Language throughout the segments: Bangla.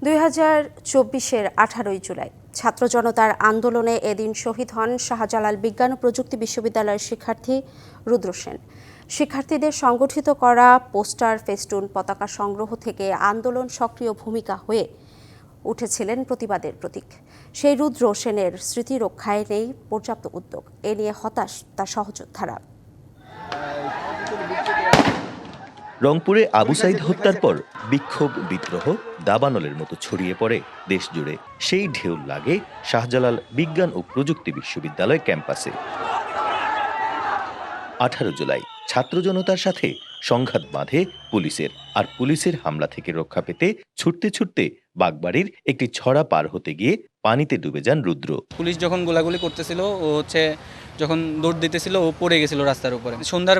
2024-এর 18 জুলাই ছাত্র জনতার আন্দোলনে এদিন শহীদ হন শাহজালাল বিজ্ঞান ও প্রযুক্তি বিশ্ববিদ্যালয়ের শিক্ষার্থী রুদ্র সেন। শিক্ষার্থীদের সংগঠিত করা পোস্টার, ফেস্টুন, পতাকা সংগ্রহ থেকে আন্দোলন সক্রিয় ভূমিকা হয়ে উঠেছিলেন প্রতিবাদের প্রতীক। সেই রুদ্র সেনের স্মৃতি রক্ষায় নেই পর্যাপ্ত উদ্যোগ। এ নিয়ে হতাশ তার সহযোদ্ধারা। রংপুরে আবু সাইদ হত্যার পর বিক্ষোভ, বিদ্রোহ দাবানলের মতো ছড়িয়ে পড়ে দেশ জুড়ে। সেই ঢেউ লাগে শাহজালাল বিজ্ঞান ও প্রযুক্তি বিশ্ববিদ্যালয় ক্যাম্পাসে। 18 জুলাই ছাত্র জনতার সাথে সংঘাত বাঁধে পুলিশের, আর পুলিশের হামলা থেকে রক্ষা পেতে ছুটতে ছুটতে বাগবাড়ির একটি ছড়া পার হতে গিয়ে পানিতে ডুবে যান রুদ্র। পুলিশ যখন গোলাগুলি করতেছিল, ও যখন দৌড় দিতেছিল, ও পড়ে গেছিল রাস্তার উপরে। সন্ধ্যার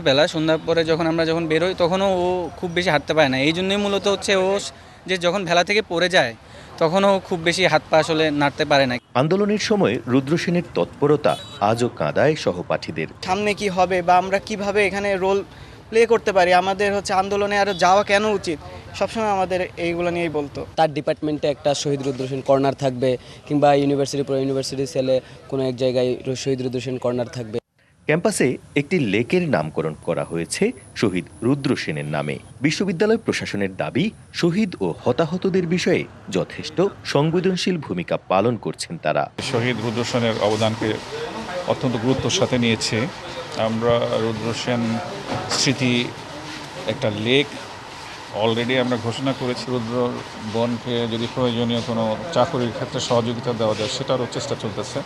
পরে যখন আমরা বেরোই, তখনও ও খুব বেশি হাঁটতে পারে না। এই জন্যই মূলত ও যে যখন ভেলা থেকে পড়ে যায়, তখনও খুব বেশি হাত পা আসলে নাড়তে পারে না। আন্দোলনের সময় রুদ্র সেনের তৎপরতা আজও কাঁদায় সহপাঠীদের। সামনে কি হবে বা আমরা কিভাবে এখানে রোল প্লে করতে পারি, আমাদের আন্দোলনে আরো যাওয়া কেন উচিত, সবসময় আমাদের এইগুলো নিয়েই বলতো। তার ডিপার্টমেন্টে একটা শহীদ রুদ্র সেন কর্নার থাকবে, কিংবা ইউনিভার্সিটি সেলে কোনো এক জায়গায় শহীদ রুদ্র সেন কর্নার থাকবে। ক্যাম্পাসে একটি লেকের নামকরণ করা হয়েছে শহীদ রুদ্র সেনের নামে। বিশ্ববিদ্যালয় প্রশাসনের দাবি, শহীদ ও হতাহতদের বিষয়ে যথেষ্ট সংবেদনশীল ভূমিকা পালন করছেন তারা। শহীদ রুদ্র সেনের অবদানকে অত্যন্ত গুরুত্বের সাথে নিয়েছে। আমরা রুদ্র সেন স্মৃতি একটা লেক অলরেডি আমরা ঘোষণা করেছি। রুদ্র বনকে যদি প্রয়োজনীয় কোনো চাকরির ক্ষেত্রে সহযোগিতা দেওয়া যায়, সেটারও চেষ্টা চলতেছে।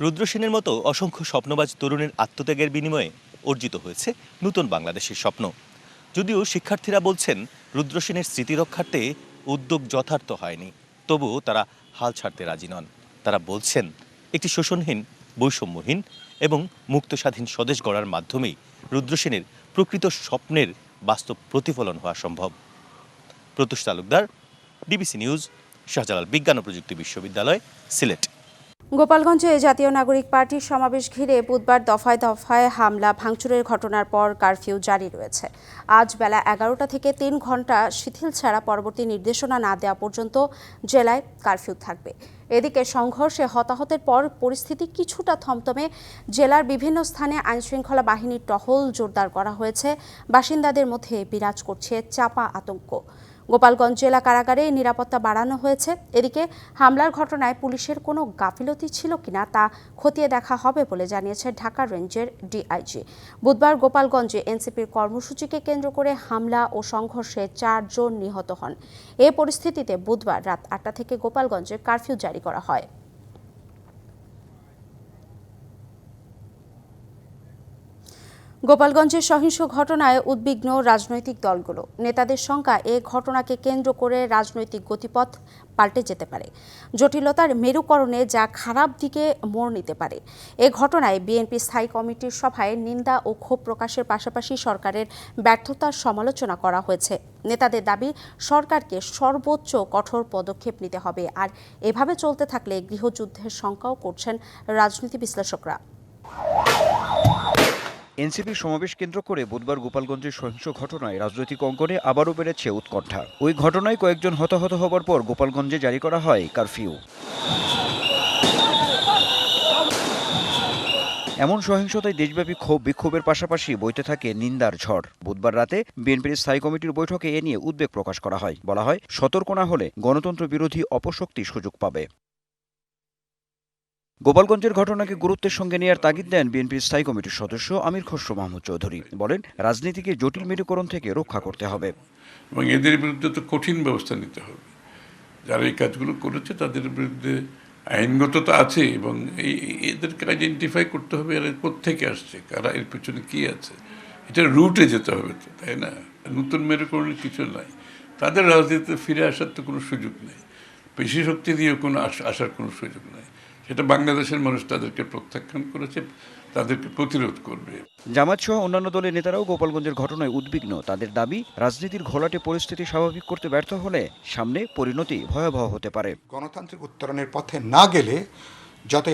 রুদ্র সেনের মতো অসংখ্য স্বপ্নবাজ তরুণের আত্মত্যাগের বিনিময়ে অর্জিত হয়েছে নতুন বাংলাদেশের স্বপ্ন। যদিও শিক্ষার্থীরা বলছেন রুদ্র সেনের স্মৃতি রক্ষার্থে উদ্যোগ যথার্থ হয়নি, তবুও তারা হাল ছাড়তে রাজি নন। তারা বলছেন একটি শোষণহীন, বৈষম্যহীন এবং মুক্ত স্বাধীন স্বদেশ গড়ার মাধ্যমেই রুদ্র সেনের প্রকৃত স্বপ্নের বাস্তব প্রতিফলন হওয়া সম্ভব। প্রত্যুষ তালুকদার, ডিবিসি নিউজ, শাহজালাল বিজ্ঞান ও প্রযুক্তি বিশ্ববিদ্যালয়, সিলেট। গোপালগঞ্জে জাতীয় নাগরিক পার্টির সমাবেশ ঘিরে বুধবার দফায় দফায় হামলা ভাঙচুরের ঘটনার পর কারফিউ জারি রয়েছে। আজ বেলা 11টা থেকে 3 ঘন্টা শিথিল ছাড়া পরবর্তী নির্দেশনা না দেওয়া পর্যন্ত জেলায় কারফিউ থাকবে। এদিকে সংঘর্ষে হতাহতের পর পরিস্থিতি কিছুটা থমথমে। জেলার বিভিন্ন স্থানে আইনশৃঙ্খলা বাহিনীর টহল জোরদার করা হয়েছে। বাসিন্দাদের মধ্যে বিরাজ করছে চাপা আতঙ্ক। গোপালগঞ্জ জেলা কারাগারে নিরাপত্তা বাড়ানো হয়েছে। এদিকে হামলার ঘটনায় পুলিশের কোনো গাফিলতি ছিল কিনা তা খতিয়ে দেখা হবে বলে জানিয়েছে ঢাকা রেঞ্জের ডিআইজি। বুধবার গোপালগঞ্জে এনসিপির কর্মসূচিকে কেন্দ্র করে হামলা ও সংঘর্ষে 4 জন নিহত হন। এ পরিস্থিতিতে বুধবার রাত 8টা থেকে গোপালগঞ্জে কারফিউ জারি করা হয়। গোপালগঞ্জের সহিংস ঘটনায় উদ্বিগ্ন রাজনৈতিক দলগুলো। নেতাদের শঙ্কা, এ ঘটনাকে কেন্দ্র করে রাজনৈতিক গতিপথ পাল্টে যেতে পারে। জটিলতার মেরুকরণে যা খারাপ দিকে মোড় নিতে পারে। এ ঘটনায় বিএনপি স্থায়ী কমিটির সভায় নিন্দা ও ক্ষোভ প্রকাশের পাশাপাশি সরকারের ব্যর্থতার সমালোচনা করা হয়েছে। নেতাদের দাবি, সরকারকে সর্বোচ্চ কঠোর পদক্ষেপ নিতে হবে। আর এভাবে চলতে থাকলে গৃহযুদ্ধের শঙ্কাও করছেন রাজনীতি বিশ্লেষকরা। এনসিপির সমাবেশ কেন্দ্র করে বুধবার গোপালগঞ্জের সহিংস ঘটনায় রাজনৈতিক অঙ্গনে আবারও বেড়েছে উৎকণ্ঠা। ওই ঘটনায় কয়েকজন হতাহত হবার পর গোপালগঞ্জে জারি করা হয় কারফিউ। এমন সহিংসতায় দেশব্যাপী ক্ষোভ বিক্ষোভের পাশাপাশি বইতে থাকে নিন্দার ঝড়। বুধবার রাতে বিএনপির স্থায়ী কমিটির বৈঠকে এ নিয়ে উদ্বেগ প্রকাশ করা হয়। বলা হয়, সতর্ক না হলে গণতন্ত্র বিরোধী অপশক্তি সুযোগ পাবে। গোপালগঞ্জের ঘটনাকে গুরুত্বের সঙ্গে নেওয়ার তাগিদ দেন বিএনপির স্থায়ী কমিটির সদস্য আমির খসরু মাহমুদ চৌধুরী। বলেন, রাজনীতিকে জটিল মেরুকরণ থেকে রক্ষা করতে হবে এবং এদের বিরুদ্ধে তো কঠিন ব্যবস্থা নিতে হবে। যারা এই কাজগুলো করেছে তাদের বিরুদ্ধে আইনগত তো আছে, এবং এদেরকে আইডেন্টিফাই করতে হবে এরা কোত্থেকে আসছে, কারা এর পেছনে কী আছে, এটা রুটে যেতে হবে তো, তাই না? নতুন মেরুকরণের কিছু নাই। তাদের রাজনীতিতে ফিরে আসার তো কোনো সুযোগ নেই, পেশি শক্তি দিয়ে কোনো আসার কোনো সুযোগ নেই। সেটা বাংলাদেশের মানুষ তাদেরকে প্রত্যাখ্যান করেছে, তাদেরকে প্রতিরোধ করবে। জামাত সহ অন্যান্য দলের নেতারাও গোপালগঞ্জের ঘটনায় উদ্বিগ্ন। তাদের দাবি, রাজনীতির ঘোলাটে পরিস্থিতি স্বাভাবিক করতে ব্যর্থ হলে সামনে পরিণতি ভয়াবহ হতে পারে। গণতান্ত্রিক উত্তরণের পথে না গেলে যত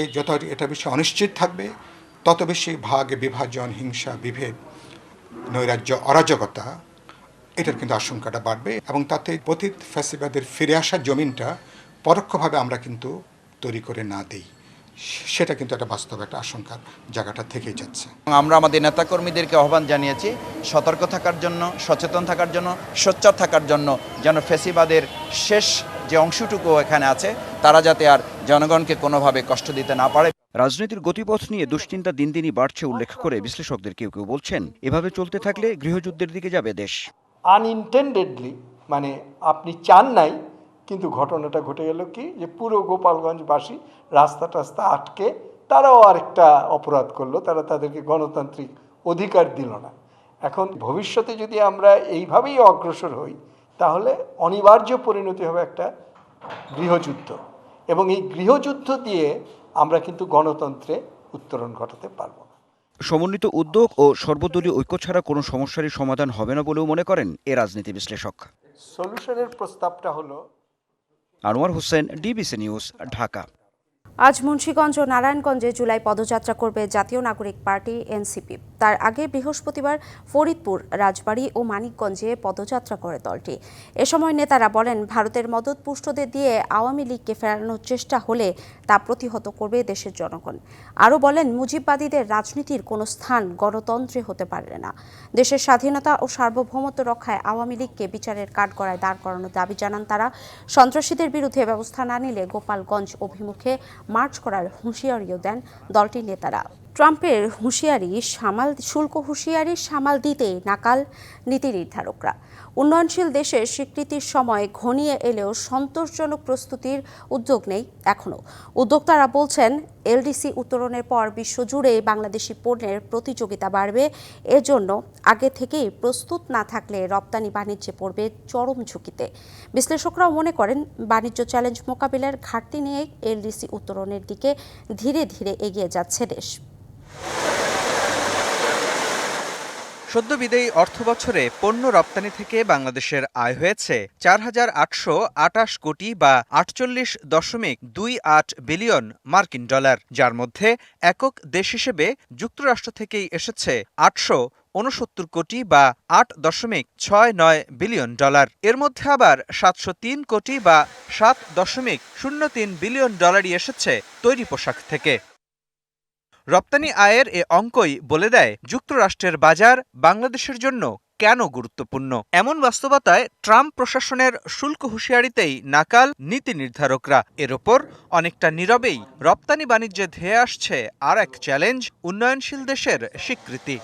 এটা বেশি অনিশ্চিত থাকবে, তত বেশি ভাগ বিভাজন, হিংসা, বিভেদ, নৈরাজ্য, অরাজকতা এটার কিন্তু আশঙ্কাটা বাড়বে এবং তাতে পতিত ফ্যাসিবাদের ফিরে আসার জমিনটা পরোক্ষভাবে আমরা কিন্তু তৈরি করে না দিই, সেটা কিন্তু একটা বাস্তব একটা আশঙ্কার জায়গাটা থেকেই যাচ্ছে। আমরা আমাদের নেতাকর্মীদেরকে আহ্বান জানিয়েছি সতর্ক থাকার জন্য, সচেতন থাকার জন্য, সোচ্চার থাকার জন্য, যেন ফ্যাসিবাদের শেষ যে অংশটুকু এখানে আছে তারা যাতে আর জনগণকে কোনোভাবে কষ্ট দিতে না পারে। রাজনীতির গতিপথ নিয়ে দুশ্চিন্তা দিন দিনই বাড়ছে উল্লেখ করে বিশ্লেষকদের কেউ কেউ বলছেন, এভাবে চলতে থাকলে গৃহযুদ্ধের দিকে যাবে দেশ। আনইনটেন্ডেডলি, মানে আপনি চান নাই, কিন্তু ঘটনাটা ঘটে গেল কি যে পুরো গোপালগঞ্জবাসী রাস্তা টাস্তা আটকে তারাও আরেকটা অপরাধ করলো, তারা তাদেরকে গণতান্ত্রিক অধিকার দিল না। এখন ভবিষ্যতে যদি আমরা এইভাবেই অগ্রসর হই তাহলে অনিবার্য পরিণতি হবে একটা গৃহযুদ্ধ, এবং এই গৃহযুদ্ধ দিয়ে আমরা কিন্তু গণতন্ত্রে উত্তরণ ঘটাতে পারবো না। সমন্বিত উদ্যোগ ও সর্বদলীয় ঐক্য ছাড়া কোনো সমস্যারই সমাধান হবে না বলেও মনে করেন এ রাজনীতি বিশ্লেষক। সলিউশনের প্রস্তাবটা হলো। Anwar Hossain, DBC news, Dhaka. আজ মুন্সিগঞ্জ ও নারায়ণগঞ্জে জুলাই পদযাত্রা করবে জাতীয় নাগরিক পার্টি এনসিপি। তার আগে বৃহস্পতিবার ফরিদপুর, রাজবাড়ী ও মানিকগঞ্জে পদযাত্রা করে দলটি। এ সময় নেতারা বলেন, ভারতের মদতপুষ্টদের দিয়ে আওয়ামী লীগকে ফেরানোর চেষ্টা হলে তা প্রতিহত করবে দেশের জনগণ। আরও বলেন, মুজিববাদীদের রাজনীতির কোনো স্থান গণতন্ত্রে হতে পারে না। দেশের স্বাধীনতা ও সার্বভৌমত্ব রক্ষায় আওয়ামী লীগকে বিচারের কাঠগড়ায় দাঁড় করানোর দাবি জানান তারা। সন্ত্রাসীদের বিরুদ্ধে ব্যবস্থা না নিলে গোপালগঞ্জ অভিমুখে মার্চ করার হুঁশিয়ারিও দেন দলটির নেতারা। ট্রাম্পের শুল্ক হুঁশিয়ারি সামাল দিতে নাকাল নীতি নির্ধারকরা। উন্নয়নশীল দেশের স্বীকৃতির সময় ঘনিয়ে এলেও সন্তোষজনক প্রস্তুতির উদ্যোগ নেই এখনও। উদ্যোক্তারা বলছেন, এলডিসি উত্তরণের পর বিশ্বজুড়ে বাংলাদেশি পণ্যের প্রতিযোগিতা বাড়বে। এজন্য আগে থেকেই প্রস্তুত না থাকলে রপ্তানি বাণিজ্যে পড়বে চরম ঝুঁকিতে। বিশ্লেষকরাও মনে করেন, বাণিজ্য চ্যালেঞ্জ মোকাবিলার ঘাটতি নিয়ে এলডিসি উত্তরণের দিকে ধীরে ধীরে এগিয়ে যাচ্ছে দেশ। সদ্য বিদায়ী অর্থবছরে পণ্য রপ্তানি থেকে বাংলাদেশের আয় হয়েছে ৪,৮২৮ কোটি বা ৪৮.28 বিলিয়ন মার্কিন ডলার, যার মধ্যে একক দেশ হিসেবে যুক্তরাষ্ট্র থেকেই এসেছে ৮৬৯ কোটি বা ৮.69 বিলিয়ন ডলার। এর মধ্যে আবার ৭০৩ কোটি বা ৭.03 বিলিয়ন ডলারই এসেছে তৈরি পোশাক থেকে। রপ্তানি আয়ের এ অঙ্কই বলে দেয় যুক্তরাষ্ট্রের বাজার বাংলাদেশের জন্য কেন গুরুত্বপূর্ণ। এমন বাস্তবতায় ট্রাম্প প্রশাসনের শুল্ক হুঁশিয়ারিতেই নাকাল নীতি নির্ধারকরা। এর ওপর অনেকটা নীরবেই রপ্তানি বাণিজ্যে ধেয়ে আসছে আর এক চ্যালেঞ্জ, উন্নয়নশীল দেশের স্বীকৃতি।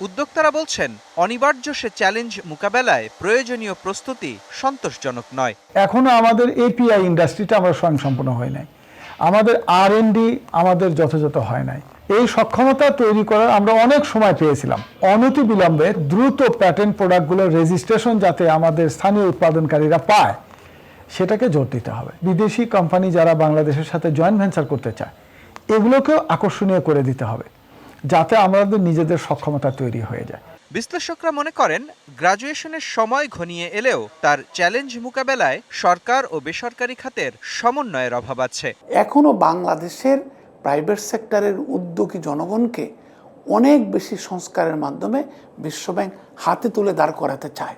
উদ্যোক্তারা বলছেন, অনিবার্য সে চ্যালেঞ্জ মোকাবেলায় প্রয়োজনীয় প্রস্তুতি সন্তোষজনক নয়। এখনো আমাদের এপিআই ইন্ডাস্ট্রিটা আমরা স্বয়ংসম্পূর্ণ হয় নাই, আমাদের R&D আমাদের যথাযথ হয় নাই। এই সক্ষমতা তৈরি করার আমরা অনেক সময় পেয়েছিলাম। অনতিবিলম্বে দ্রুত প্যাটেন্ট প্রোডাক্টগুলোর রেজিস্ট্রেশন যাতে আমাদের স্থানীয় উৎপাদনকারীরা পায় সেটাকে জোর দিতে হবে। বিদেশি কোম্পানি যারা বাংলাদেশের সাথে জয়েন্ট ভেঞ্চার করতে চায় এগুলোকেও আকর্ষণীয় করে দিতে হবে যাতে আমাদের নিজেদের সক্ষমতা তৈরি হয়ে যায়। বিশ্লেষকরা মনে করেন, গ্রাজুয়েশনের সময় ঘনিয়ে এলেও তার চ্যালেঞ্জ মোকাবেলায় সরকার ও বেসরকারি খাতের সমন্বয়ের অভাব আছে। এখনো বাংলাদেশের প্রাইভেট সেক্টরের উদ্যোগী জনগণকে অনেক বেশি সংস্কারের মাধ্যমে বিশ্বব্যাংক হাতে তুলে দাঁড় করাতে চায়।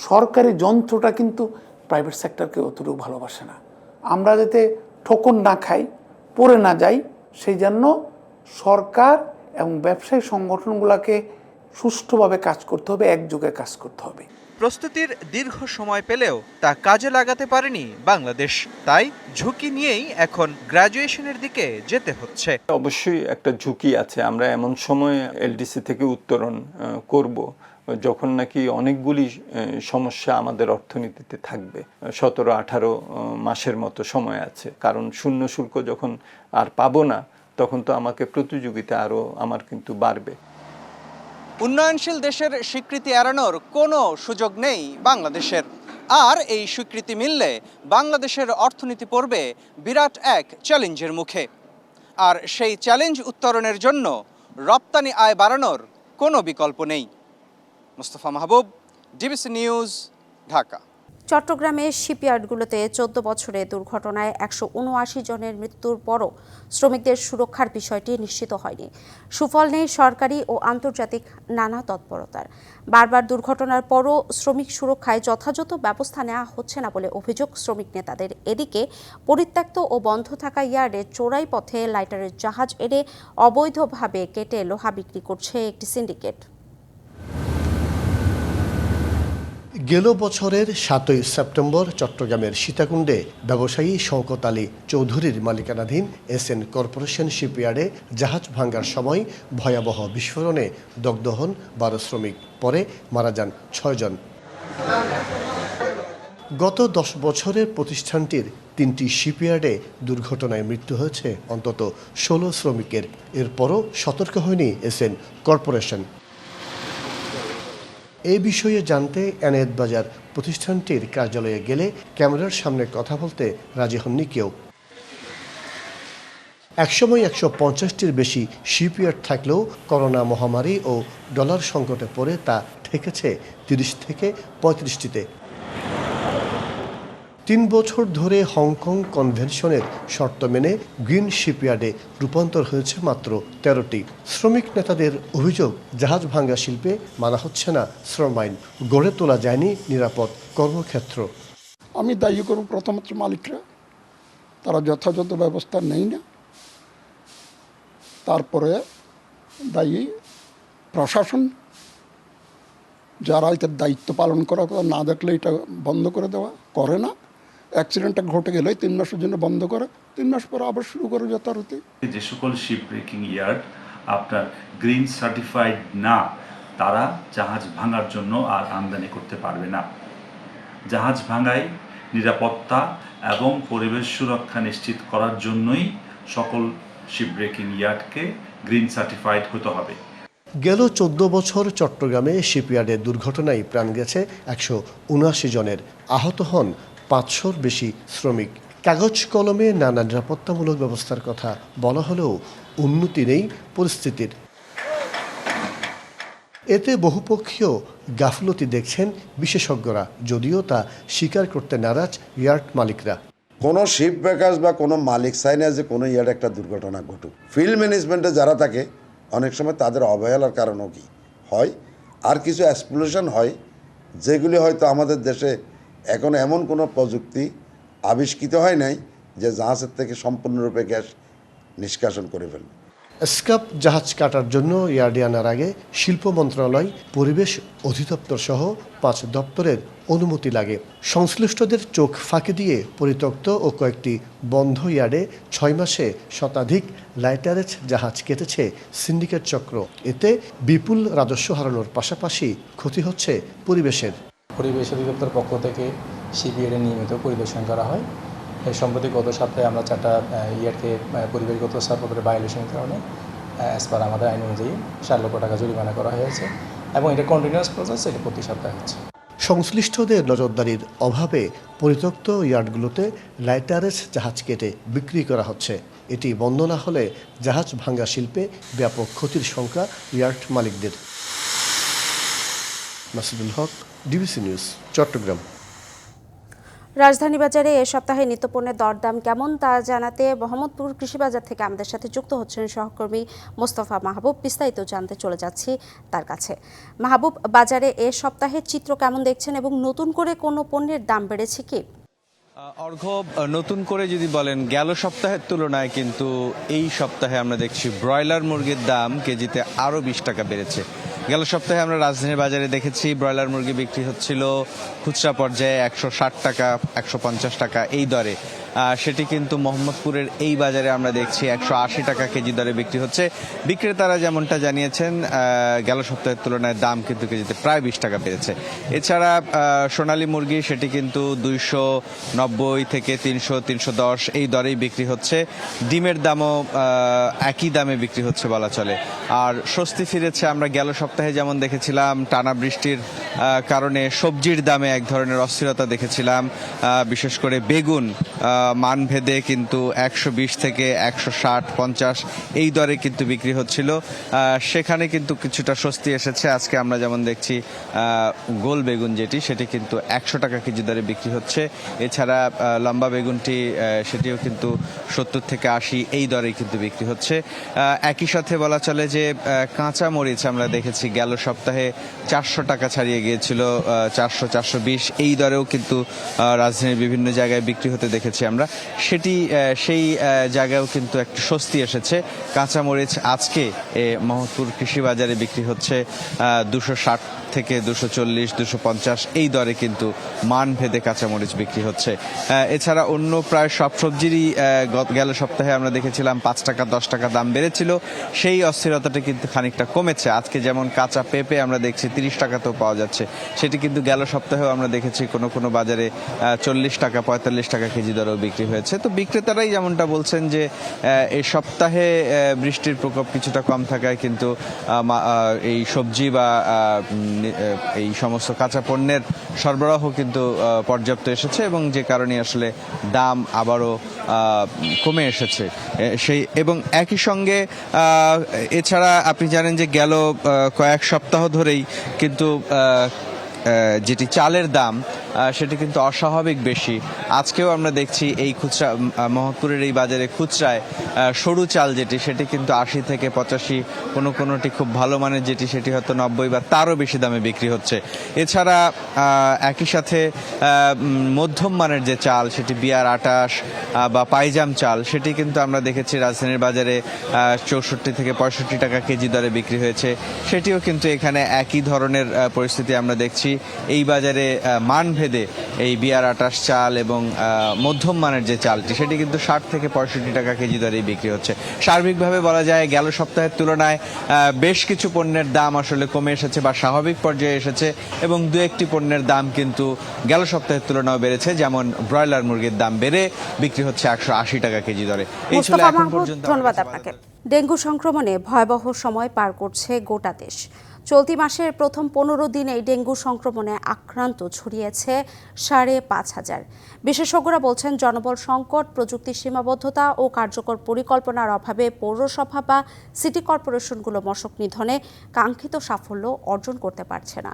সরকারি যন্ত্রটা কিন্তু প্রাইভেট সেক্টরকে অতটুকু ভালোবাসে না। আমরা যাতে ঠোকর না খাই, পড়ে না যাই, সেই জন্য সরকার এবং ব্যবসায়ী সংগঠনগুলোকে সুষ্ঠুভাবে কাজ করতে হবে, একযোগে কাজ করতে হবে। প্রস্তুতির দীর্ঘ সময় পেলেও তা কাজে লাগাতে পারেনি বাংলাদেশ, তাই ঝুঁকি নিয়েই এখন গ্রাজুয়েশনের দিকে যেতে হচ্ছে। অবশ্যই একটা ঝুঁকি আছে। আমরা এমন সময় এলডিসি থেকে উত্তরণ করব যখন নাকি অনেকগুলি সমস্যা আমাদের অর্থনীতিতে থাকবে। 17-18 মাসের মতো সময় আছে, কারণ শূন্য শুল্ক যখন আর পাবো না তখন তো আমাকে প্রতিযোগিতা আরও আমার কিন্তু বাড়বে। উন্নয়নশীল দেশের স্বীকৃতি এড়ানোর কোনো সুযোগ নেই বাংলাদেশের। আর এই স্বীকৃতি মিললে বাংলাদেশের অর্থনীতি পড়বে বিরাট এক চ্যালেঞ্জের মুখে। আর সেই চ্যালেঞ্জ উত্তরণের জন্য রপ্তানি আয় বাড়ানোর কোনো বিকল্প নেই। মুস্তফা মাহবুব, ডিবিসি নিউজ, ঢাকা। চট্টগ্রামে শিপইয়ার্ডগুলোতে ১৪ বছরে দুর্ঘটনায় ১৭৯ জনের মৃত্যুর পরও শ্রমিকদের সুরক্ষার বিষয়টি নিশ্চিত হয়নি। সুফল নেই সরকারি ও আন্তর্জাতিক নানা তৎপরতার। বারবার দুর্ঘটনার পরও শ্রমিক সুরক্ষায় যথাযথ ব্যবস্থা নেওয়া হচ্ছে না বলে অভিযোগ শ্রমিক নেতাদের। এদিকে পরিত্যক্ত ও বন্ধ থাকা ইয়ার্ডে চোরাই পথে লাইটারের জাহাজ এনে অবৈধভাবে কেটে লোহা বিক্রি করছে একটি সিন্ডিকেট। গেল বছরের ৭ই সেপ্টেম্বর চট্টগ্রামের সীতাকুণ্ডে ব্যবসায়ী শওকত আলী চৌধুরীর মালিকানাধীন এসএন কর্পোরেশন শিপইয়ার্ডে জাহাজ ভাঙার সময় ভয়াবহ বিস্ফোরণে দগ্ধ হন ১২ শ্রমিক, পরে মারা যান ৬ জন। গত ১০ বছরের প্রতিষ্ঠানটির ৩টি শিপইয়ার্ডে দুর্ঘটনায় মৃত্যু হয়েছে অন্তত ১৬ শ্রমিকের। এরপরও সতর্ক হয়নি এসএন কর্পোরেশন। এই বিষয়ে জানতে এনায়েত বাজার প্রতিষ্ঠানটির কার্যালয়ে গেলে ক্যামেরার সামনে কথা বলতে রাজি হননি কেউ। একসময় ১৫০টির বেশি শিপইয়ার্ড থাকলেও করোনা মহামারী ও ডলার সংকটে পড়ে তা ঠেকেছে ৩০ থেকে ৩৫টিতে। ৩ বছর ধরে হংকং কনভেনশনের শর্ত মেনে গ্রিন শিপইয়ার্ডে রূপান্তর হয়েছে মাত্র ১৩টি। শ্রমিক নেতাদের অভিযোগ, জাহাজ ভাঙা শিল্পে মানা হচ্ছে না শ্রম আইন, গড়ে তোলা যায়নি নিরাপদ কর্মক্ষেত্র। আমি দায়ী করব প্রথমত মালিকরা, তারা যথাযথ ব্যবস্থা নেই না। তারপরে দায়ী প্রশাসন, যারা এটার দায়িত্ব পালন করা না দেখলে এটা বন্ধ করে দেওয়া, করে না। অ্যাক্সিডেন্টটা ঘটে গেলে ৩ মাসের জন্য বন্ধ করে, ৩ মাস পরে আবার শুরু করে যথারীতি। যে সকল শিপ ব্রেকিং ইয়ার্ড আপনার গ্রিন সার্টিফাইড না, তারা জাহাজ ভাঙার জন্য আর আমদানি করতে পারবে না। জাহাজ ভাঙায় নিরাপত্তা এবং পরিবেশ সুরক্ষা নিশ্চিত করার জন্যই সকল শিপ ব্রেকিং ইয়ার্ডকে গ্রিন সার্টিফাইড হতে হবে। গেল ১৪ বছর চট্টগ্রামে শিপইয়ার্ডের দুর্ঘটনায় প্রাণ গেছে ১৭৯ জনের, আহত হন ৫০০র বেশি শ্রমিক। কাগজ কলমে নানা নিরাপত্তামূলক ব্যবস্থার কথা বলা হলেও উন্নতি নেই পরিস্থিতির। এতে বহুপক্ষীয় গাফলতি দেখছেন বিশেষজ্ঞরা, যদিও তা স্বীকার করতে নারাজ ইয়ার্ড মালিকরা। কোনো শিপ ব্রেকার্স বা কোনো মালিক চায় না যে কোনো ইয়ার্ডে একটা দুর্ঘটনা ঘটুক। ফিল্ড ম্যানেজমেন্টে যারা থাকে অনেক সময় তাদের অবহেলার কারণও কি হয়, আর কিছু এক্সপ্লোশন হয় যেগুলি হয়তো আমাদের দেশে এখন এমন কোনো প্রযুক্তি আবিষ্কৃত হয় নাই যে জাহাজের থেকে সম্পূর্ণরূপে গ্যাস নিষ্কাশন করে ফেলবে। স্ক্র্যাপ জাহাজ কাটার জন্য ইয়ার্ডে আনার আগে শিল্প মন্ত্রণালয়, পরিবেশ অধিদপ্তর সহ ৫ দপ্তরের অনুমতি লাগে। সংশ্লিষ্টদের চোখ ফাঁকি দিয়ে পরিত্যক্ত ও কয়েকটি বন্ধ ইয়ার্ডে ৬ মাসে শতাধিক লাইটারেজ জাহাজ কেটেছে সিন্ডিকেট চক্র। এতে বিপুল রাজস্ব হারানোর পাশাপাশি ক্ষতি হচ্ছে পরিবেশের। পরিবেশ অধিদপ্তরের পক্ষ থেকে শিপইয়ার্ডে নিয়মিত পরিদর্শন করা হয়। সম্প্রতি গত সপ্তাহে আমরা 4টা ইয়ার্ডকে পরিবেশগত ছাড়পত্রের ভায়োলেশনের কারণে অ্যাজ পার আমাদের আইন অনুযায়ী ৪ লক্ষ টাকা জরিমানা করা হয়েছে এবং এটা কন্টিনিউয়াস প্রসেস, এটা প্রতি সপ্তাহে হচ্ছে। সংশ্লিষ্টদের নজরদারির অভাবে পরিত্যক্ত ইয়ার্ডগুলোতে লাইটারেজ জাহাজ কেটে বিক্রি করা হচ্ছে। এটি বন্ধ না হলে জাহাজ ভাঙা শিল্পে ব্যাপক ক্ষতির শঙ্কা ইয়ার্ড মালিকদের। মাসুদুল হক, ডিবিসি নিউজ, চট্টগ্রাম। রাজধানী বাজারে এ সপ্তাহে নিত্যপণ্যের দরদাম কেমন তা জানাতে মোহাম্মদপুর কৃষিবাজার থেকে আমাদের সাথে যুক্ত হচ্ছেন সহকর্মী মোস্তফা মাহবুব। বিস্তারিত জানতে চলে যাচ্ছি তার কাছে। মাহবুব, বাজারে এ সপ্তাহের চিত্র কেমন দেখছেন এবং নতুন করে কোনো পণ্যের দাম বেড়েছে কি? অর্ঘ্য, নতুন করে যদি বলেন গেল সপ্তাহের তুলনায় কিন্তু এই সপ্তাহে আমরা দেখছি ব্রয়লার মুরগির দাম কেজিতে আরও 20 টাকা বেড়েছে। গেল সপ্তাহে আমরা রাজধানীর বাজারে দেখেছি ব্রয়লার মুরগি বিক্রি হচ্ছিল খুচরা পর্যায়ে ১৬০ টাকা, ১৫০ টাকা এই দরে। সেটি কিন্তু মোহাম্মদপুরের এই বাজারে আমরা দেখছি ১৮০ টাকা কেজি দরে বিক্রি হচ্ছে। বিক্রেতারা যেমনটা জানিয়েছেন গেল সপ্তাহের তুলনায় দাম কিন্তু কেজিতে প্রায় 20 টাকা বেড়েছে। এছাড়া সোনালী মুরগি সেটি কিন্তু 290 থেকে 300, 310 এই দরেই বিক্রি হচ্ছে। ডিমের দামও একই দামে বিক্রি হচ্ছে বলা চলে। আর স্বস্তি ফিরেছে, আমরা গেল সপ্তাহে যেমন দেখেছিলাম টানা বৃষ্টির কারণে সবজির দামে এক ধরনের অস্থিরতা দেখেছিলাম, বিশেষ করে বেগুন মানভেদে কিন্তু 120 থেকে 160, 50 এই দরে কিন্তু বিক্রি হচ্ছিল। সেখানে কিন্তু কিছুটা স্বস্তি এসেছে। আজকে আমরা যেমন দেখছি গোল বেগুন সেটি কিন্তু 100 টাকা কেজি দরে বিক্রি হচ্ছে। এছাড়া লম্বা বেগুনটি সেটিও কিন্তু 70 থেকে 80 এই দরে কিন্তু বিক্রি হচ্ছে। একই সাথে বলা চলে যে কাঁচা মরিচ আমরা দেখেছি গেল সপ্তাহে 400 টাকা ছাড়িয়ে গিয়েছিল, 400, 420 এই দরেও কিন্তু রাজধানীর বিভিন্ন জায়গায় বিক্রি হতে দেখেছি আমরা। সেই জায়গায়ও কিন্তু একটু স্বস্তি এসেছে। কাঁচা মরিচ আজকে মোহাম্মদপুর কৃষি বাজারে বিক্রি হচ্ছে 260 থেকে 240, 250 এই দরে কিন্তু মান ভেদে কাঁচামরিচ বিক্রি হচ্ছে। এছাড়া অন্য প্রায় সব সবজিরই গেল সপ্তাহে আমরা দেখেছিলাম 5 টাকা 10 টাকা দাম বেড়েছিল, সেই অস্থিরতাটা কিন্তু খানিকটা কমেছে। আজকে যেমন কাঁচা পেঁপে আমরা দেখছি 30 টাকাতেও পাওয়া যাচ্ছে, সেটি কিন্তু গেল সপ্তাহেও আমরা দেখেছি কোনো বাজারে 40 টাকা 45 টাকা কেজি দরেও বিক্রি হয়েছে। তো বিক্রেতারাই যেমনটা বলছেন যে এই সপ্তাহে বৃষ্টির প্রকোপ কিছুটা কম থাকায় কিন্তু এই সবজি বা এই সমস্ত কাঁচা পণ্যের সরবরাহ কিন্তু পর্যাপ্ত এসেছে এবং যে কারণে আসলে দাম আবারও কমে এসেছে এবং একই সঙ্গে এছাড়া আপনি জানেন যে গেল কয়েক সপ্তাহ ধরেই কিন্তু যেটি চালের দাম সেটি কিন্তু অস্বাভাবিক বেশি। আজকেও আমরা দেখছি এই খুচরা মোহাম্মদপুরের এই বাজারে খুচরায় সরু চাল সেটি কিন্তু 80 থেকে 85, কোনোটি খুব ভালো মানের সেটি হয়তো 90 বা তারও বেশি দামে বিক্রি হচ্ছে। এছাড়া একই সাথে মধ্যম মানের যে চাল সেটি BR-28 বা পাইজাম চাল সেটি কিন্তু আমরা দেখেছি রাজধানীর বাজারে 64 থেকে 65 টাকা কেজি দরে বিক্রি হয়েছে। সেটিও কিন্তু এখানে একই ধরনের পরিস্থিতি আমরা দেখছি। এই বাজারে মান ভেদে এই BR-28 চাল এবং মধ্যম মানের যে চালটি সেটি কিন্তু 60 থেকে 65 টাকা কেজি দরেই বিক্রি হচ্ছে। সার্বিকভাবে বলা যায় গেল সপ্তাহের তুলনায় বেশ কিছু পণ্যের দাম আসলে কমে এসেছে বা স্বাভাবিক পর্যায়ে এসেছে এবং দু একটি পণ্যের দাম কিন্তু গেল সপ্তাহের তুলনায় বেড়েছে। যেমন ব্রয়লার মুরগির দাম বেড়ে বিক্রি হচ্ছে 180 টাকা কেজি দরে। এই ছিল এখন পর্যন্ত। ধন্যবাদ আপনাকে। ডেঙ্গু সংক্রমণে ভয়াবহ সময় পার করছে গোটা দেশ। চলতি মাসের প্রথম 15 দিনেই ডেঙ্গু সংক্রমণে আক্রান্ত ছড়িয়েছে 5,500। বিশেষজ্ঞরা বলছেন জনবল সংকট, প্রযুক্তির সীমাবদ্ধতা ও কার্যকর পরিকল্পনার অভাবে পৌরসভা বা সিটি কর্পোরেশনগুলো মশক নিধনে কাঙ্ক্ষিত সাফল্য অর্জন করতে পারছে না।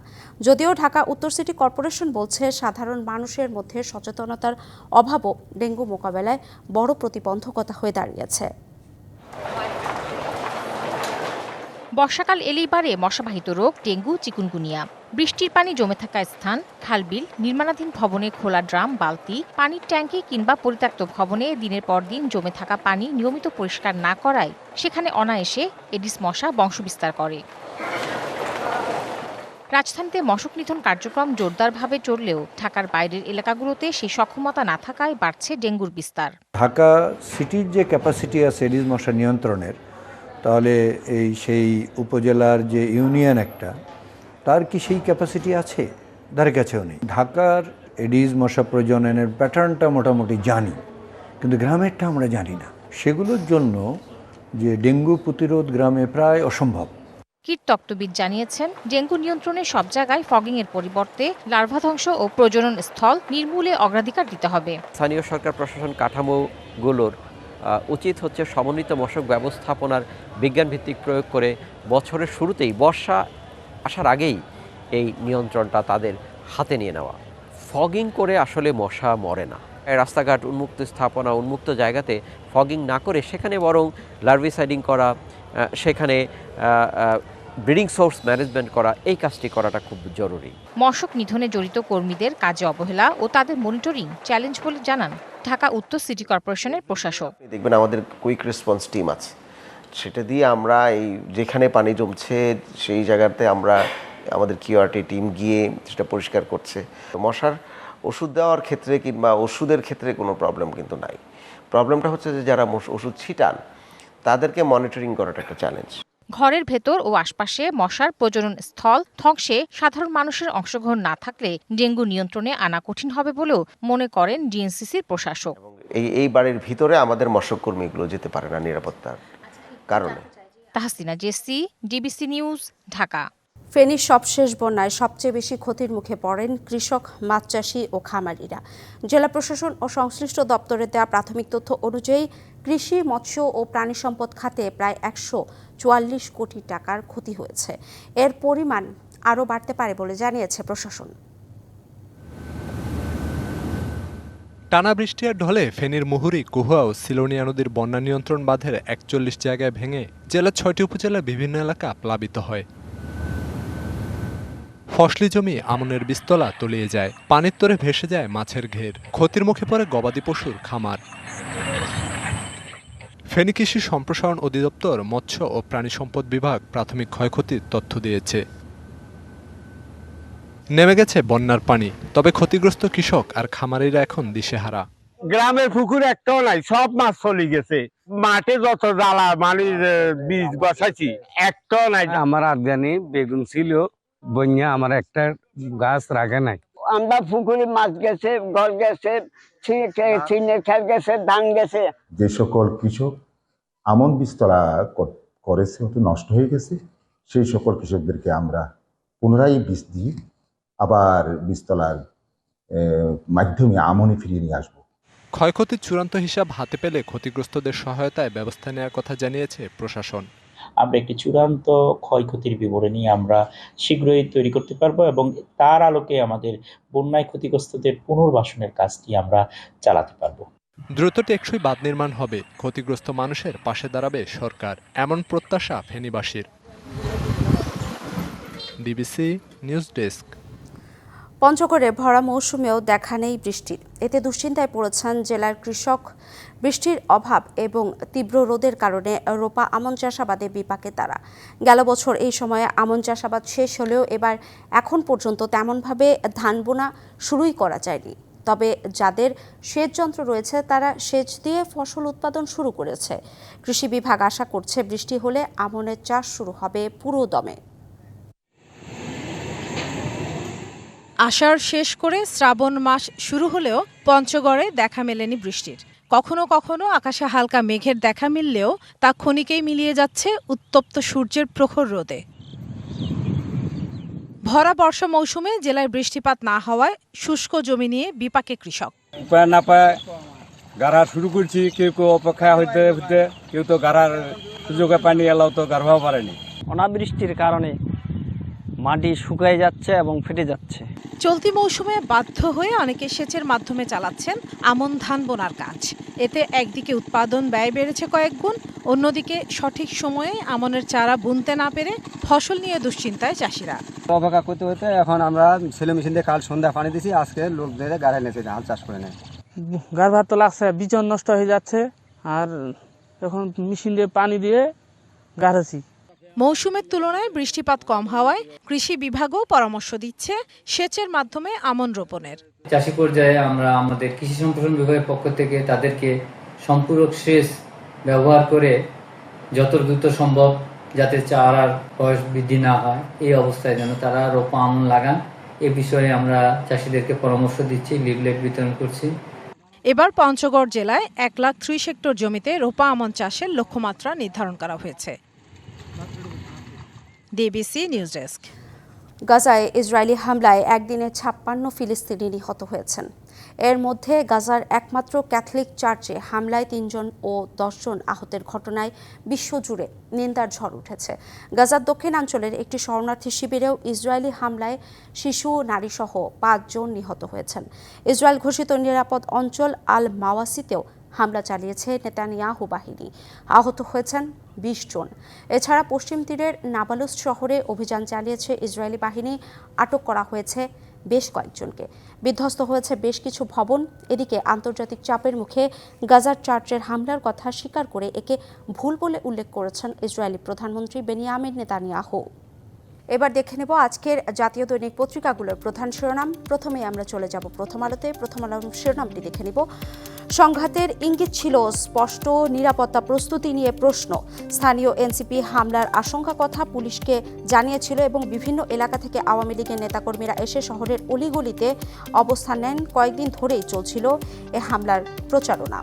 যদিও ঢাকা উত্তর সিটি কর্পোরেশন বলছে সাধারণ মানুষের মধ্যে সচেতনতার অভাবও ডেঙ্গু মোকাবেলায় বড় প্রতিবন্ধকতা হয়ে দাঁড়িয়েছে। বর্ষাকাল এলেই বাড়ে মশাবাহিত রোগ ডেঙ্গু, চিকুনগুনিয়া। বৃষ্টির পানি জমে থাকা স্থান, খালবিল, নির্মাণাধীন ভবনে খোলা ড্রাম, বালতি, পানির ট্যাঙ্কি কিংবা পরিত্যক্ত ভবনে দিনের পর দিন জমে থাকা পানি নিয়মিত পরিষ্কার না করায় সেখানে অনায়াসে এডিস মশা বংশবিস্তার করে। রাজধানীতে মশক নিধন কার্যক্রম জোরদারভাবে চললেও ঢাকার বাইরের এলাকাগুলোতে সেই সক্ষমতা না থাকায় বাড়ছে ডেঙ্গুর বিস্তার। ঢাকা সিটির যে ক্যাপাসিটি আছে এডিস মশা নিয়ন্ত্রণের, তাহলে সেই উপজেলার যে ইউনিয়ন একটা, তার কি সেই ক্যাপাসিটি আছে? ধারে কাছেও নেই। ঢাকার এডিস মশা প্রজননের প্যাটার্নটা মোটামুটি জানি, কিন্তু গ্রামেরটা আমরা জানি না। সেগুলোর জন্য যে ডেঙ্গু প্রতিরোধ গ্রামে প্রায় অসম্ভব। কীটতত্ত্ববিদ জানিয়েছেন ডেঙ্গু নিয়ন্ত্রণে সব জায়গায় ফগিংয়ের পরিবর্তে লার্ভা ধ্বংস ও প্রজনন স্থল নির্মূলে অগ্রাধিকার দিতে হবে। স্থানীয় সরকার প্রশাসন কাঠামোগুলোর উচিত হচ্ছে সমন্বিত মশক ব্যবস্থাপনার বিজ্ঞানভিত্তিক প্রয়োগ করে বছরের শুরুতেই বর্ষা আসার আগেই এই নিয়ন্ত্রণটা তাদের হাতে নিয়ে নেওয়া। ফগিং করে আসলে মশা মরে না। রাস্তাঘাট উন্মুক্ত স্থাপনা, উন্মুক্ত জায়গাতে ফগিং না করে সেখানে বরং লার্ভিসাইডিং করা, সেখানে ব্রিডিং সোর্স ম্যানেজমেন্ট করা, এই কাজটি করাটা খুব জরুরি। মশক নিধনে জড়িত কর্মীদের কাজে অবহেলা ও তাদের মনিটরিং চ্যালেঞ্জ বলে জানান ঢাকা উত্তর সিটি কর্পোরেশনের প্রশাসক। দেখবেন আমাদের কুইক রেসপন্স টিম আছে, সেটা দিয়ে আমরা এই যেখানে পানি জমছে সেই জায়গাতে আমরা আমাদের কিউআরটি টিম গিয়ে সেটা পরিষ্কার করছে। মশার ওষুধ দেওয়ার ক্ষেত্রে কিংবা ওষুধের ক্ষেত্রে কোনো প্রবলেম কিন্তু নাই। প্রবলেমটা হচ্ছে যে যারা ওষুধ ছিটান তাদেরকে মনিটরিং করাটা একটা চ্যালেঞ্জ। ঘরের ভেতর ও আশপাশে মশার প্রজনন স্থল ধ্বংসে সাধারণ মানুষের অংশগ্রহণ না থাকলে ডেঙ্গু নিয়ন্ত্রণে আনা কঠিন হবে বলেও মনে করেন ডিএনসিসির প্রশাসক। এই বাড়ির ভিতরে আমাদের মশক কর্মীগুলো যেতে পারে না নিরাপত্তার কারণে। Tahsina Jesi, DBC news, Dhaka. ফেনীর সবশেষ বন্যায় সবচেয়ে বেশি ক্ষতির মুখে পড়েন কৃষক, মাছ চাষি ও খামারিরা। জেলা প্রশাসন ও সংশ্লিষ্ট দপ্তরের দেওয়া প্রাথমিক তথ্য অনুযায়ী কৃষি, মৎস্য ও প্রাণী সম্পদ খাতে প্রায় 144 কোটি টাকার ক্ষতি হয়েছে। এর পরিমাণ আরও বাড়তে পারে বলে জানিয়েছে প্রশাসন। টানা বৃষ্টি আর ঢলে ফেনীর মুহুরী, কুহুয়া ও সিলোনিয়া নদীর বন্যা নিয়ন্ত্রণ বাঁধের 41 জায়গায় ভেঙে জেলার 6টি উপজেলার বিভিন্ন এলাকা প্লাবিত হয়। ফসলি জমি আমনের বীজতলা তলিয়ে যায়, পানির তরে ভেসে যায় মাছের ঘের, ক্ষতির মুখে পড়ে গবাদি পশুর খামার। ফেনী কৃষি সম্প্রসারণ অধিদপ্তর, মৎস্য ও প্রাণী সম্পদ বিভাগ প্রাথমিক ক্ষয়ক্ষতির তথ্য দিয়েছে। নেমে গেছে বন্যার পানি, তবে ক্ষতিগ্রস্ত কৃষক আর খামারিরা এখন দিশেহারা। গ্রামের পুকুর একটাও নাই, সব মাছ চলে গেছে। মাঠে যত জ্বালা মানে বীজ বসাইছি একটাও নাই। আমার আর্গানি বেগুন ছিল, বন্যা আমার একটা গাছ রাখে নাই। আমরা পুকুরে মাছ গেছে, ঘর গেছে, চিনের খেল গেছে, ধান গেছে। যে সকল কৃষক আমন বীজতলা করেছে, হয়তো নষ্ট হয়ে গেছে, সেই সকল কৃষকদেরকে আমরা পুনরায় বীজ দিই, আবার বীজতলার মাধ্যমে আমনে ফিরিয়ে নিয়ে আসবো। ক্ষয়ক্ষতির চূড়ান্ত হিসাব হাতে পেলে ক্ষতিগ্রস্তদের সহায়তায় ব্যবস্থা নেওয়ার কথা জানিয়েছে প্রশাসন। আমরা একটি চূড়ান্ত ক্ষয়ক্ষতির বিবরণী আমরা শীঘ্রই তৈরি করতে পারবো এবং তার আলোকে আমাদের বন্যায় ক্ষতিগ্রস্তদের পুনর্বাসনের কাজটি আমরা চালাতে পারবো। দ্রুত টেকসই বাঁধ নির্মাণ হবে, ক্ষতিগ্রস্ত মানুষের পাশে দাঁড়াবে সরকার, এমন প্রত্যাশা ফেনীবাসীর। DBC news desk. পঞ্চগড়ে ভরা মৌসুমেও দেখা নেই বৃষ্টির, এতে দুশ্চিন্তায় পড়েছেন জেলার কৃষক। বৃষ্টির অভাব এবং তীব্র রোদের কারণে রোপা আমন চাষাবাদে বিপাকে তারা। গেল বছর এই সময়ে আমন চাষাবাদ শেষ হলেও এবার এখন পর্যন্ত তেমনভাবে ধান বোনা শুরুই করা যায়নি। তবে যাদের সেচ যন্ত্র রয়েছে তারা সেচ দিয়ে ফসল উৎপাদন শুরু করেছে। কৃষি বিভাগ আশা করছে বৃষ্টি হলে আমনের চাষ শুরু হবে পুরো দমে। আষাঢ় শেষ করে শ্রাবণ মাস শুরু হলেও পঞ্চগড়ে দেখা মেলেনি বৃষ্টির। কখনো কখনো আকাশে হালকা মেঘের দেখা মিললেও তা ক্ষণিকেই মিলিয়ে যাচ্ছে উত্তপ্ত সূর্যের প্রখর রোদে। ভরা বর্ষা মৌসুমে জেলায় বৃষ্টিপাত না হওয়ায় শুষ্ক জমি নিয়ে বিপাকে কৃষক। উপায় না পায় গাড়া শুরু করছি, কেউ কেউ অপেক্ষা হইতে হইতে, কেউ তো গাড়ার সুযোগে পানি এলাও তো গাড়াও পারেনি। অনাবৃষ্টির কারণে মাটি শুকায় যাচ্ছে এবং ফেটে যাচ্ছে। চলতি মৌসুমে বাধ্য হয়ে অনেকে সেচের মাধ্যমে চালাচ্ছেন আমন ধান বোনার কাজ। এতে একদিকে উৎপাদন ব্যয় বেড়েছে কয়েক গুণ, অন্যদিকে সঠিক সময়ে আমনের চারা বুনতে না পেরে ফসল নিয়ে দুশ্চিন্তায় চাষিরা। অপেক্ষা করতে হতে এখন আমরা ছেলে মেশিন দিয়ে কাল সন্ধ্যা পানি দিছি, আজকে লোক দিয়ে গাড়ি নেছে ধান চাষ করে নেয়। গাড়ভার তো লাগছে, বিচন নষ্ট হয়ে যাচ্ছে, আর এখন মেশিন দিয়ে পানি দিয়ে গাড়াছি। মৌসুমের তুলনায় বৃষ্টিপাত কম হওয়ায় কৃষি বিভাগও পরামর্শ দিচ্ছে সেচের মাধ্যমে আমন রোপণের। চাষি পর্যায়ে আমরা আমাদের কৃষি সম্প্রসারণ বিভাগের পক্ষ থেকে তাদেরকে সম্পূরক সেচ ব্যবহার করে যত দ্রুত সম্ভব যাতে চারার বয়স বৃদ্ধি না হয়, এই অবস্থায় যেন তারা রোপা আমন লাগান, এ বিষয়ে আমরা চাষিদেরকে পরামর্শ দিচ্ছি, লিফলেট বিতরণ করছি। এবার পঞ্চগড় জেলায় 1,30,000 হেক্টর জমিতে রোপা আমন চাষের লক্ষ্যমাত্রা নির্ধারণ করা হয়েছে। DBC news desk. গাজায় ইসরায়েলি হামলায় একদিনে 56 ফিলিস্তিনি নিহত হয়েছেন। এর মধ্যে গাজার একমাত্র ক্যাথলিক চার্চে হামলায় 3 জন ও 10 জন আহতের ঘটনায় বিশ্বজুড়ে নিন্দার ঝড় উঠেছে। গাজার দক্ষিণাঞ্চলের একটি শরণার্থী শিবিরেও ইসরায়েলি হামলায় শিশু, নারীসহ 5 জন নিহত হয়েছেন। ইসরায়েল ঘোষিত নিরাপদ অঞ্চল আল মাওয়াসিতেও হামলা চালিয়েছে নেতানিয়াহু বাহিনী, আহত হয়েছেন 20 জন। এছাড়া পশ্চিম তীরের নাবালুস শহরে অভিযান চালিয়েছে ইসরায়েলি বাহিনী, আটক করা হয়েছে বেশ কয়েকজনকে। বিধ্বস্ত হয়েছে বেশ কিছু ভবন। এদিকে আন্তর্জাতিক চাপের মুখে গাজার চার্চের হামলার কথা স্বীকার করে একে ভুল বলে উল্লেখ করেছেন ইসরায়েলি প্রধানমন্ত্রী বেনিয়ামিন নেতানিয়াহু। এবার দেখে নেব আজকের জাতীয় দৈনিক পত্রিকাগুলোর প্রধান শিরোনাম। প্রথমেই আমরা চলে যাব প্রথম আলোতে। প্রথম আলোর শিরোনামটি দেখে নেব। সংঘাতের ইঙ্গিত ছিল স্পষ্ট, নিরাপত্তা প্রস্তুতি নিয়ে প্রশ্ন। স্থানীয় এনসিপি হামলার আশঙ্কা কথা পুলিশকে জানিয়েছিল এবং বিভিন্ন এলাকা থেকে আওয়ামী লীগের নেতাকর্মীরা এসে শহরের অলিগলিতে অবস্থান নেন। কয়েকদিন ধরেই চলছিল এ হামলার প্রচারণা।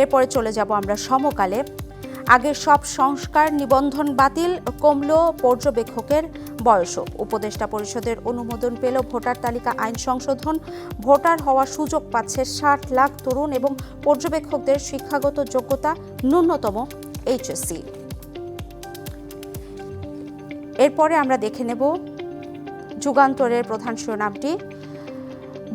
এরপরে চলে যাব আমরা সমকালে। আগের সব সংস্কার নিবন্ধন বাতিল, কমল পর্যবেক্ষকের বয়সও। উপদেষ্টা পরিষদের অনুমোদন পেল ভোটার তালিকা আইন সংশোধন। ভোটার হওয়ার সুযোগ পাচ্ছে 60 লাখ তরুণ এবং পর্যবেক্ষকদের শিক্ষাগত যোগ্যতা ন্যূনতম এইচএসসি। এরপরে আমরা দেখে নেব যুগান্তরের প্রধান শিরোনামটি।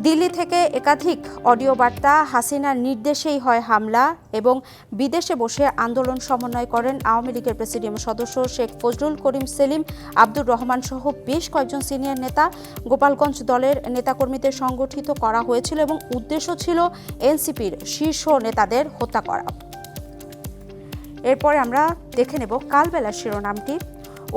দিল্লি থেকে একাধিক অডিও বার্তা, হাসিনার নির্দেশেই হয় হামলা এবং বিদেশে বসে আন্দোলন সমন্বয় করেন আওয়ামী লীগের প্রেসিডিয়াম সদস্য শেখ ফজলুল করিম সেলিম, আব্দুর রহমান সহ বেশ কয়েকজন সিনিয়র নেতা। গোপালগঞ্জ দলের নেতাকর্মীদের সংগঠিত করা হয়েছিল এবং উদ্দেশ্য ছিল এনসিপির শীর্ষ নেতাদের হত্যা করা। এরপরে আমরা দেখে নেব কালবেলার শিরোনামটি।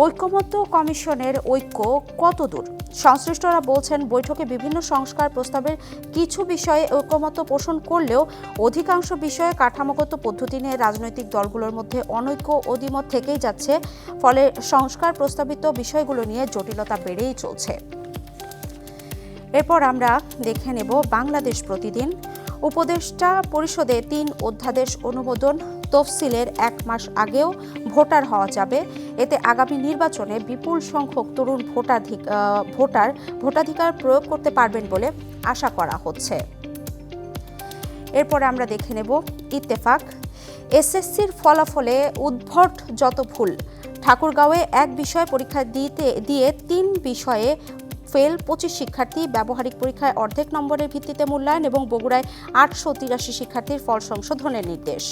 ঐকমত্য কমিশনের ঐক্য কতদূর? সংশ্লিষ্টরা বলছেন, বৈঠকে বিভিন্ন সংস্কার প্রস্তাবের কিছু বিষয়ে ঐকমত্য পোষণ করলেও অধিকাংশ বিষয়ে কাঠামোগত পদ্ধতি নিয়ে রাজনৈতিক দলগুলোর মধ্যে অনৈক্য অদ্বিমত থেকেই যাচ্ছে। ফলে সংস্কার প্রস্তাবিত বিষয়গুলো নিয়ে জটিলতা বেড়েই চলছে। এরপর আমরা দেখে নেব বাংলাদেশ প্রতিদিন। উপদেষ্টা পরিষদে 3 অধ্যাদেশ অনুমোদন, তফসিলের 1 মাস আগেও ভোটার হওয়া যাবে। এতে আগামী নির্বাচনে বিপুল সংখ্যক তরুণ ভোটাধিকার প্রয়োগ করতে পারবেন বলে আশা করা হচ্ছে। এরপরে আমরা দেখে নেব ইত্তেফাক। এসএসসির ফলাফলে উদ্ভট যত ভুল। ঠাকুরগাঁওয়ে এক বিষয় পরীক্ষা দিয়ে 3 বিষয়ে ফেল 25 শিক্ষার্থী, ব্যবহারিক পরীক্ষায় অর্ধেক নম্বরের ভিত্তিতে মূল্যায়ন এবং বগুড়ায় 883 শিক্ষার্থীর ফল সংশোধনের নির্দেশ।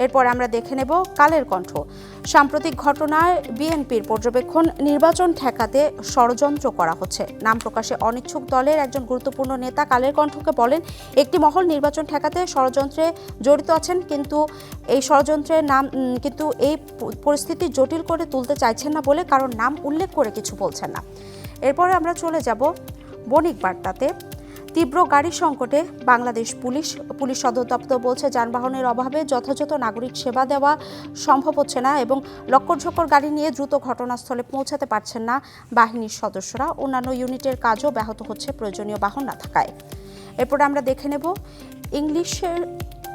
এরপর আমরা দেখে নেব কালের কণ্ঠ। সাম্প্রতিক ঘটনায় বিএনপির পর্যবেক্ষণ, নির্বাচন ঠেকাতে ষড়যন্ত্র করা হচ্ছে। নাম প্রকাশে অনিচ্ছুক দলের একজন গুরুত্বপূর্ণ নেতা কালের কণ্ঠকে বলেন, একটি মহল নির্বাচন ঠেকাতে ষড়যন্ত্রে জড়িত আছেন, কিন্তু এই পরিস্থিতি জটিল করে তুলতে চাইছেন না বলে কারণ নাম উল্লেখ করে কিছু বলছেন না। এরপরে আমরা চলে যাব বণিক বার্তাতে। তীব্র গাড়ি সংকটে বাংলাদেশ পুলিশ সদর দপ্তর বলছে, যানবাহনের অভাবে যথাযথ নাগরিক সেবা দেওয়া সম্ভব হচ্ছে না এবং লক্কর গাড়ি নিয়ে দ্রুত ঘটনাস্থলে পৌঁছাতে পারছেন না বাহিনীর সদস্যরা। অন্যান্য ইউনিটের কাজও ব্যাহত হচ্ছে প্রয়োজনীয় বাহন না থাকায়। এরপর আমরা দেখে নেব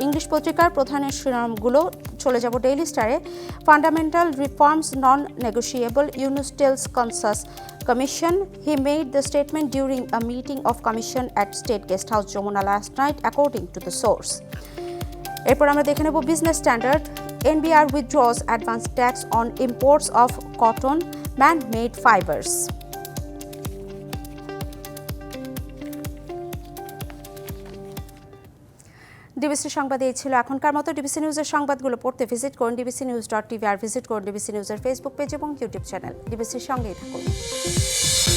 ইংলিশ পত্রিকার প্রধানের শিরোনামগুলো। চলে যাব ডেইলি স্টারে। Fundamental reforms non negotiable, Yunus tells consensus Commission. He made the statement during a meeting of Commission at State Guest House, Jamuna last night, according to the source. এরপর আমরা দেখে নেব business standard. NBR withdraws advance tax on imports of cotton, man-made fibers. DBC সংবাদে এই ছিল এখনকার মতো। ডিবিসি নিউজের সংবাদগুলো পড়তে ভিজিট করুন dbcnews.tv আর ভিজিট করুন ডিবিসি নিউজের ফেসবুক পেজ এবং ইউটিউব চ্যানেল। ডিবিসির সঙ্গেই থাকুন।